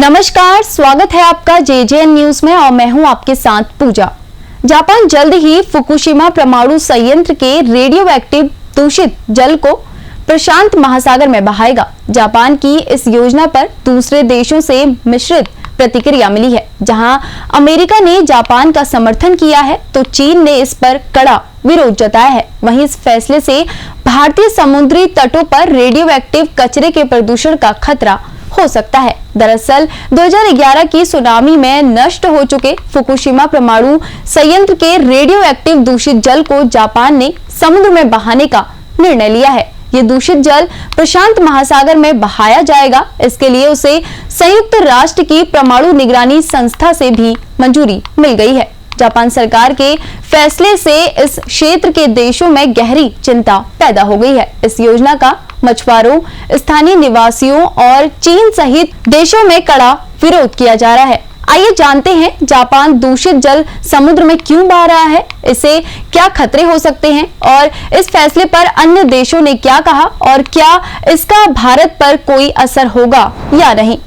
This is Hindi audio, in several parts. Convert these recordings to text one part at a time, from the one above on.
नमस्कार, स्वागत है आपका JJN न्यूज में और मैं हूं आपके साथ पूजा। जापान जल्द ही फुकुशिमा परमाणु संयंत्र के रेडियो एक्टिव दूषित जल को प्रशांत महासागर में बहाएगा। जापान की इस योजना पर दूसरे देशों से मिश्रित प्रतिक्रिया मिली है। जहां अमेरिका ने जापान का समर्थन किया है तो चीन ने इस पर कड़ा विरोध जताया है। वहीं इस फैसले से भारतीय समुद्री तटों पर रेडियो एक्टिव कचरे के प्रदूषण का खतरा हो सकता है। दरअसल 2011 की सुनामी में नष्ट हो चुके फुकुशिमा परमाणु संयंत्र के रेडियो एक्टिव दूषित जल को जापान ने समुद्र में बहाने का निर्णय लिया है। ये दूषित जल प्रशांत महासागर में बहाया जाएगा। इसके लिए उसे संयुक्त राष्ट्र की परमाणु निगरानी संस्था से भी मंजूरी मिल गई है। जापान सरकार के फैसले से इस क्षेत्र के देशों में गहरी चिंता पैदा हो गई है। इस योजना का मछुआरों, स्थानीय निवासियों और चीन सहित देशों में कड़ा विरोध किया जा रहा है। आइए जानते हैं जापान दूषित जल समुद्र में क्यों बहा रहा है, इसे क्या खतरे हो सकते हैं और इस फैसले पर अन्य देशों ने क्या कहा और क्या इसका भारत पर कोई असर होगा या नहीं।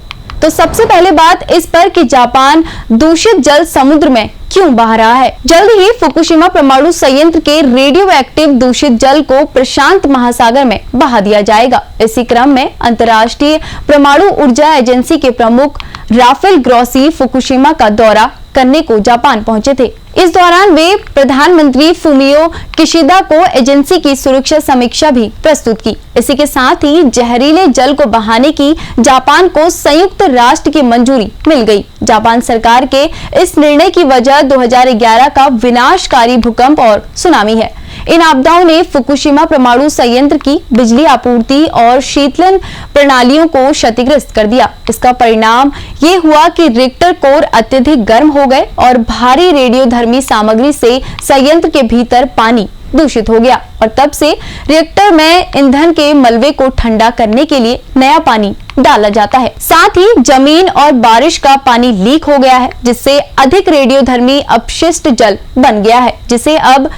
तो सबसे पहले बात इस पर कि जापान दूषित जल समुद्र में क्यों बहा रहा है। जल्द ही फुकुशिमा परमाणु संयंत्र के रेडियो एक्टिव दूषित जल को प्रशांत महासागर में बहा दिया जाएगा। इसी क्रम में अंतर्राष्ट्रीय परमाणु ऊर्जा एजेंसी के प्रमुख राफेल ग्रोसी फुकुशिमा का दौरा करने को जापान पहुंचे थे। इस दौरान वे प्रधानमंत्री फुमियो किशिदा को एजेंसी की सुरक्षा समीक्षा भी प्रस्तुत की। इसी के साथ ही जहरीले जल को बहाने की जापान को संयुक्त राष्ट्र की मंजूरी मिल गई। जापान सरकार के इस निर्णय की वजह 2011 का विनाशकारी भूकंप और सुनामी है। इन आपदाओं ने फुकुशिमा परमाणु संयंत्र की बिजली आपूर्ति और शीतलन प्रणालियों को क्षतिग्रस्त कर दिया। इसका परिणाम ये हुआ कि रिक्टर कोर अत्यधिक गर्म हो गए और भारी रेडियोधर्मी सामग्री से संयंत्र के भीतर पानी दूषित हो गया और तब से रिएक्टर में ईंधन के मलबे को ठंडा करने के लिए नया पानी डाला जाता है। साथ ही जमीन और बारिश का पानी लीक हो गया है, जिससे अधिक रेडियोधर्मी अपशिष्ट जल बन गया है, जिसे अब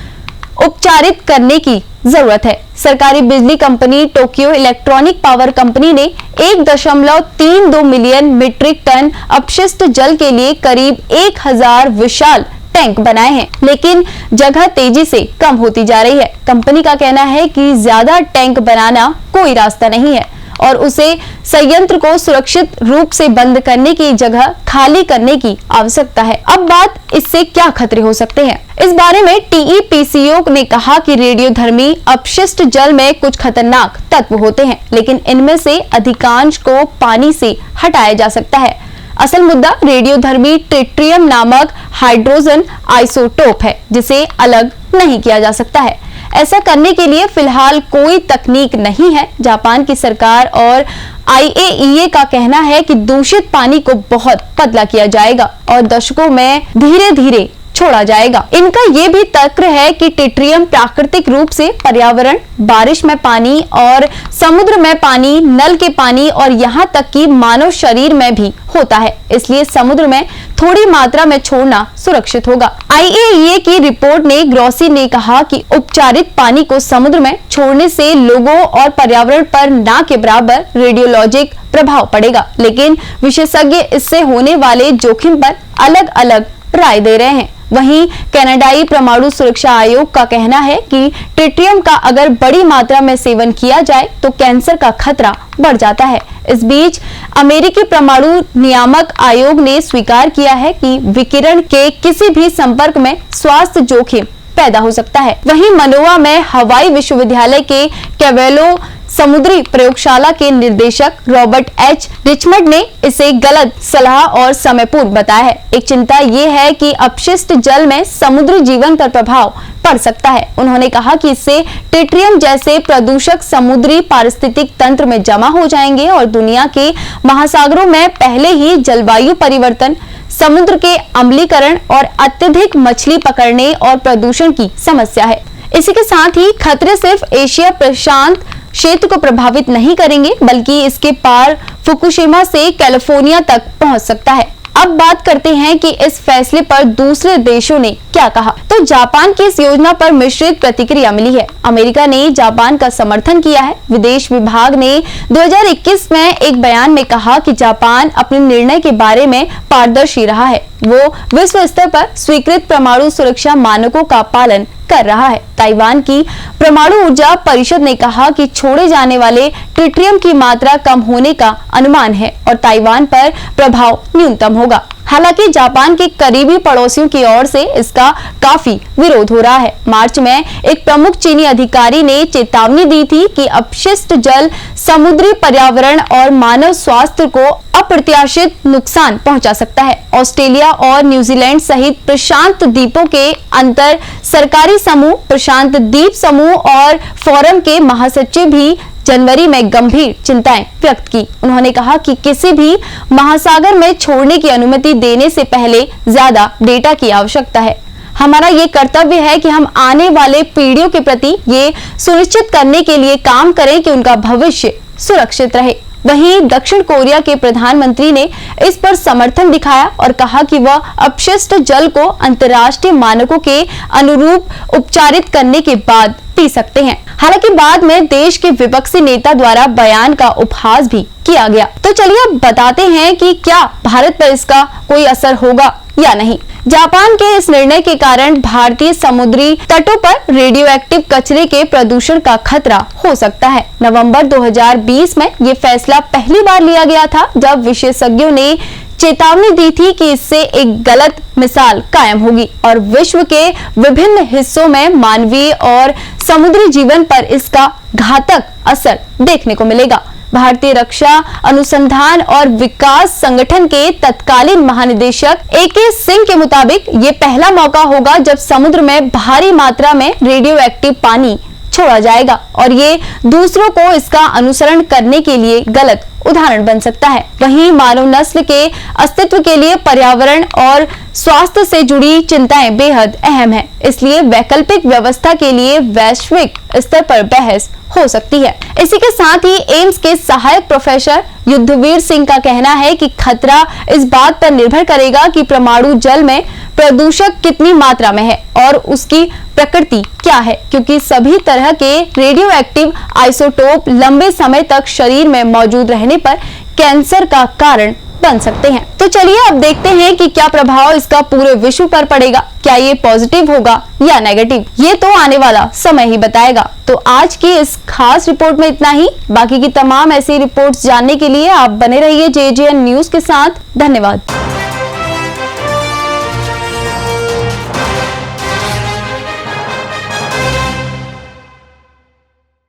उपचारित करने की जरूरत है। सरकारी बिजली company Tokyo electronic power company ने 1.32 मिलियन मीट्रिक टन अपशिष्ट जल के लिए करीब 1000 विशाल टैंक बनाए हैं, लेकिन जगह तेजी से कम होती जा रही है। कंपनी का कहना है कि ज्यादा टैंक बनाना कोई रास्ता नहीं है और उसे संयंत्र को सुरक्षित रूप से बंद करने की जगह खाली करने की आवश्यकता है। अब बात इससे क्या खतरे हो सकते हैं, इस बारे में TEPCO ने कहा कि रेडियोधर्मी अपशिष्ट जल में कुछ खतरनाक तत्व होते हैं, लेकिन इनमें से अधिकांश को पानी से हटाया जा सकता है। असल मुद्दा रेडियोधर्मी ट्रिटियम नामक हाइड्रोजन आइसोटोप है, जिसे अलग नहीं किया जा सकता है। ऐसा करने के लिए फिलहाल कोई तकनीक नहीं है। जापान की सरकार और IAEA का कहना है कि दूषित पानी को बहुत पतला किया जाएगा और दशकों में धीरे धीरे छोड़ा जाएगा। इनका ये भी तर्क है कि ट्रिटियम प्राकृतिक रूप से पर्यावरण, बारिश में पानी और समुद्र में पानी, नल के पानी और यहाँ तक कि मानव शरीर में भी होता है, इसलिए समुद्र में थोड़ी मात्रा में छोड़ना सुरक्षित होगा। IAEA की रिपोर्ट ने ग्रोसी ने कहा कि उपचारित पानी को समुद्र में छोड़ने से लोगों और पर्यावरण पर ना के बराबर रेडियोलॉजिक प्रभाव पड़ेगा, लेकिन विशेषज्ञ इससे होने वाले जोखिम पर अलग अलग राय दे रहे हैं। वहीं कनाडाई परमाणु सुरक्षा आयोग का कहना है कि ट्रिटियम का अगर बड़ी मात्रा में सेवन किया जाए तो कैंसर का खतरा बढ़ जाता है। इस बीच अमेरिकी परमाणु नियामक आयोग ने स्वीकार किया है कि विकिरण के किसी भी संपर्क में स्वास्थ्य जोखिम पैदा हो सकता है। वहीं मनोवा में हवाई विश्वविद्यालय के कैवेलो समुद्री प्रयोगशाला के निदेशक रॉबर्ट H. रिचमंड ने इसे गलत सलाह और समयपूर्व बताया है। एक चिंता ये है कि अपशिष्ट जल में समुद्री जीवन पर प्रभाव पड़ सकता है। उन्होंने कहा कि इससे ट्रिटियम जैसे प्रदूषक समुद्री पारिस्थितिक तंत्र में जमा हो जाएंगे और दुनिया के महासागरों में पहले ही जलवायु परिवर्तन, समुद्र के अम्लीकरण और अत्यधिक मछली पकड़ने और प्रदूषण की समस्या है। इसी के साथ ही खतरे सिर्फ एशिया प्रशांत क्षेत्र को प्रभावित नहीं करेंगे, बल्कि इसके पार फुकुशिमा से कैलिफोर्निया तक पहुंच सकता है। अब बात करते हैं कि इस फैसले पर दूसरे देशों ने क्या कहा। तो जापान की इस योजना पर मिश्रित प्रतिक्रिया मिली है। अमेरिका ने जापान का समर्थन किया है। विदेश विभाग ने 2021 में एक बयान में कहा कि जापान अपने निर्णय के बारे में पारदर्शी रहा है। वो विश्व स्तर पर स्वीकृत परमाणु सुरक्षा मानकों का पालन कर रहा है। ताइवान की परमाणु ऊर्जा परिषद ने कहा कि छोड़े जाने वाले ट्रिटियम की मात्रा कम होने का अनुमान है और ताइवान पर प्रभाव न्यूनतम होगा। हालांकि जापान के करीबी पड़ोसियों की ओर से इसका काफी विरोध हो रहा है। मार्च में एक प्रमुख चीनी अधिकारी ने चेतावनी दी थी कि अपशिष्ट जल समुद्री पर्यावरण और मानव स्वास्थ्य को अप्रत्याशित नुकसान पहुंचा सकता है। ऑस्ट्रेलिया और न्यूजीलैंड सहित प्रशांत द्वीपों के अंतर सरकारी समूह, प्रशांत द्वीप समूह और फोरम के महासचिव भी जनवरी में गंभीर चिंताएं व्यक्त की। उन्होंने कहा कि किसी भी महासागर में छोड़ने की अनुमति देने से पहले ज्यादा डेटा की आवश्यकता है। हमारा ये कर्तव्य है कि हम आने वाले पीढ़ियों के प्रति ये सुनिश्चित करने के लिए काम करें कि उनका भविष्य सुरक्षित रहे। वहीं दक्षिण कोरिया के प्रधानमंत्री ने इस पर समर्थन दिखाया और कहा कि वह अपशिष्ट जल को अंतर्राष्ट्रीय मानकों के अनुरूप उपचारित करने के बाद पी सकते हैं। हालांकि बाद में देश के विपक्षी नेता द्वारा बयान का उपहास भी किया गया। तो चलिए अब बताते हैं कि क्या भारत पर इसका कोई असर होगा या नहीं। जापान के इस निर्णय के कारण भारतीय समुद्री तटों पर रेडियो एक्टिव कचरे के प्रदूषण का खतरा हो सकता है। नवंबर 2020 में ये फैसला पहली बार लिया गया था, जब विशेषज्ञों ने चेतावनी दी थी कि इससे एक गलत मिसाल कायम होगी और विश्व के विभिन्न हिस्सों में मानवीय और समुद्री जीवन पर इसका घातक असर देखने को मिलेगा। भारतीय रक्षा अनुसंधान और विकास संगठन के तत्कालीन महानिदेशक AK सिंह के मुताबिक ये पहला मौका होगा जब समुद्र में भारी मात्रा में रेडियो एक्टिव पानी छोड़ा जाएगा और ये दूसरों को इसका अनुसरण करने के लिए गलत उदाहरण बन सकता है। वहीं मानव नस्ल के अस्तित्व के लिए पर्यावरण और स्वास्थ्य से जुड़ी चिंताएं बेहद अहम है। इसलिए वैकल्पिक व्यवस्था के लिए वैश्विक स्तर पर बहस हो सकती है। इसी के साथ ही एम्स के सहायक प्रोफेसर युद्धवीर सिंह का कहना है कि खतरा इस बात पर निर्भर करेगा कि परमाणु जल में प्रदूषक कितनी मात्रा में है और उसकी प्रकृति क्या है, क्योंकि सभी तरह के रेडियो एक्टिव आइसोटोप लंबे समय तक शरीर में मौजूद रहने पर कैंसर का कारण बन सकते हैं। तो चलिए अब देखते हैं कि क्या प्रभाव इसका पूरे विश्व पर पड़ेगा। क्या ये पॉजिटिव होगा या नेगेटिव, ये तो आने वाला समय ही बताएगा। तो आज की इस खास रिपोर्ट में इतना ही। बाकी की तमाम ऐसी रिपोर्ट्स जानने के लिए आप बने रहिए JJN न्यूज के साथ। धन्यवाद।